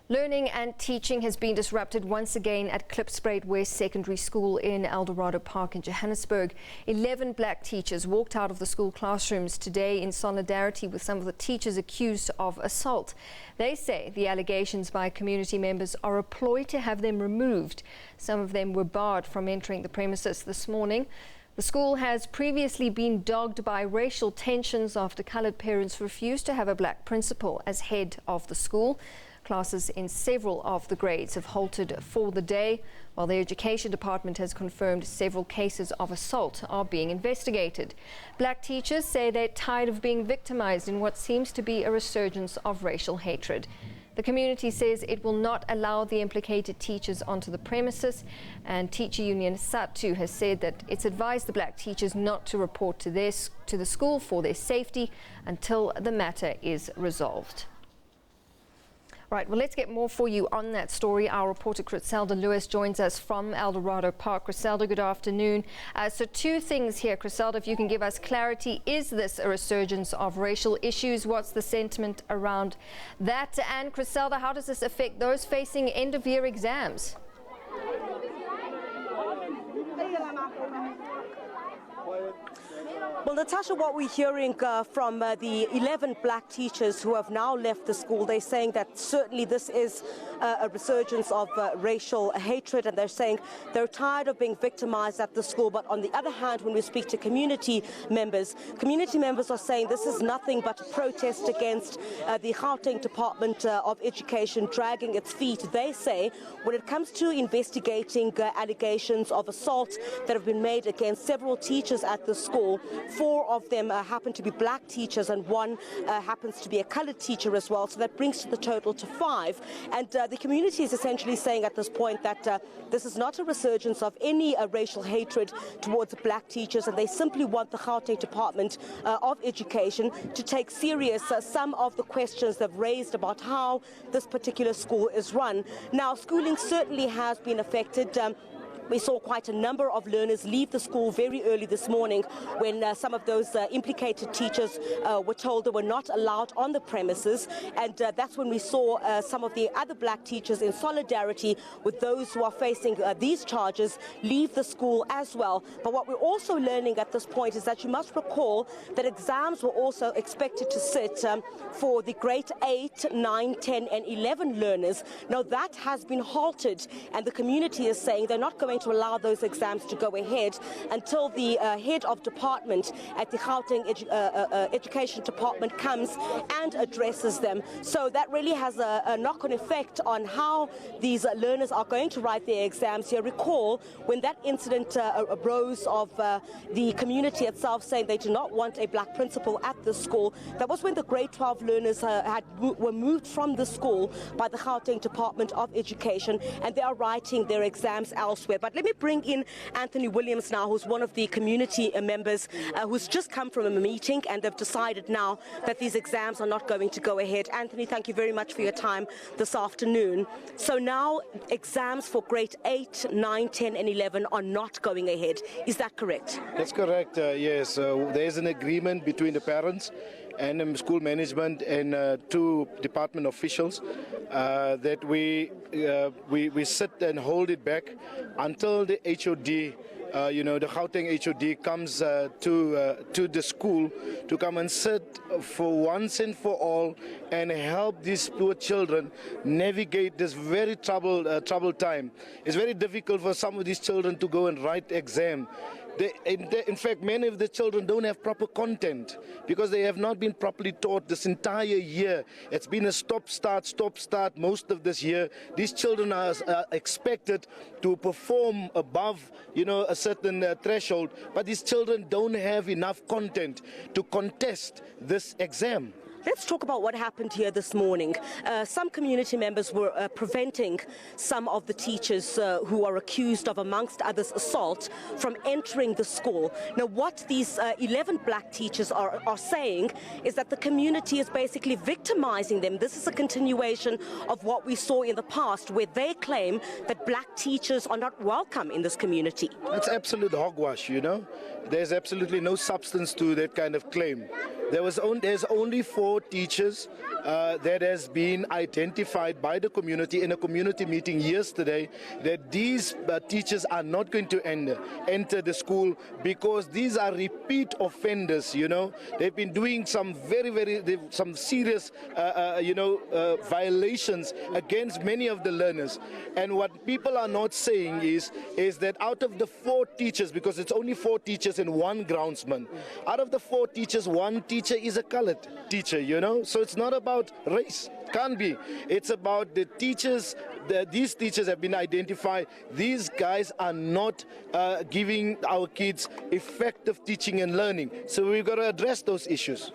Learning and teaching has been disrupted once again at Klipspruit West Secondary School in Eldorado Park in Johannesburg. 11 black teachers walked out of the school classrooms today in solidarity with some of the teachers accused of assault. They say the allegations by community members are a ploy to have them removed. Some of them were barred from entering the premises this morning. The school has previously been dogged by racial tensions after coloured parents refused to have a black principal as head of the school. Classes in several of the grades have halted for the day, while the education department has confirmed several cases of assault are being investigated. Black teachers say they're tired of being victimized in what seems to be a resurgence of racial hatred. The community says it will not allow the implicated teachers onto the premises, and teacher union SABC has said that it's advised the black teachers not to report to the school for their safety until the matter is resolved. Right, well, let's get more for you on that story. Our reporter Griselda Lewis joins us from Eldorado Park. Griselda, good afternoon. So two things here, Griselda, if you can give us clarity. Is this a resurgence of racial issues? What's the sentiment around that? And Griselda, how does this affect those facing end-of-year exams? Well, Natasha, what we're hearing from the 11 black teachers who have now left the school, they're saying that certainly this is a resurgence of racial hatred, and they're saying they're tired of being victimized at the school. But on the other hand, when we speak to community members are saying this is nothing but a protest against the Gauteng Department of Education dragging its feet. They say when it comes to investigating allegations of assault that have been made against several teachers at the school, 4 of them happen to be black teachers and 1 happens to be a colored teacher as well. So that brings the total to 5. And the community is essentially saying at this point that this is not a resurgence of any racial hatred towards black teachers, and they simply want the Gauteng Department of Education to take serious some of the questions they've raised about how this particular school is run. Now, schooling certainly has been affected. We saw quite a number of learners leave the school very early this morning when some of those implicated teachers were told they were not allowed on the premises, and that's when we saw some of the other black teachers in solidarity with those who are facing these charges leave the school as well. But what we're also learning at this point is that you must recall that exams were also expected to sit for the grade 8, 9, 10 and 11 learners. Now that has been halted, and the community is saying they're not going to allow those exams to go ahead until the head of department at the Gauteng Education Department comes and addresses them. So that really has a knock-on effect on how these learners are going to write their exams here. Recall when that incident arose of the community itself saying they do not want a black principal at the school. That was when the grade 12 learners were moved from the school by the Gauteng Department of Education, and they are writing their exams elsewhere. But let me bring in Anthony Williams now, who's one of the community members who's just come from a meeting, and they've decided now that these exams are not going to go ahead. Anthony, thank you very much for your time this afternoon. So now exams for grade 8, 9, 10 and 11 are not going ahead. Is that correct? That's correct, yes. There's an agreement between the parents and school management and 2 department officials that we sit and hold it back until the HOD, the Gauteng HOD comes to the school to come and sit for once and for all and help these poor children navigate this very troubled time. It's very difficult for some of these children to go and write exam. In fact, many of the children don't have proper content because they have not been properly taught this entire year. It's been a stop-start most of this year. These children are expected to perform above, a certain threshold, but these children don't have enough content to contest this exam. Let's talk about what happened here this morning. Some community members were preventing some of the teachers who are accused of, amongst others, assault from entering the school. Now, what these 11 black teachers are saying is that the community is basically victimizing them. This is a continuation of what we saw in the past, where they claim that black teachers are not welcome in this community. It's absolute hogwash, There's absolutely no substance to that kind of claim. There's only 4 teachers that has been identified by the community in a community meeting yesterday, that these teachers are not going to enter the school because these are repeat offenders. You know, they've been doing some some serious violations against many of the learners. And what people are not saying is that out of the 4 teachers, because it's only 4 teachers and 1 groundsman, out of the 4 teachers, 1 teacher is a colored teacher, you know. So it's not about race, can't be. It's about the teachers. These teachers have been identified. These guys are not giving our kids effective teaching and learning. So we've got to address those issues.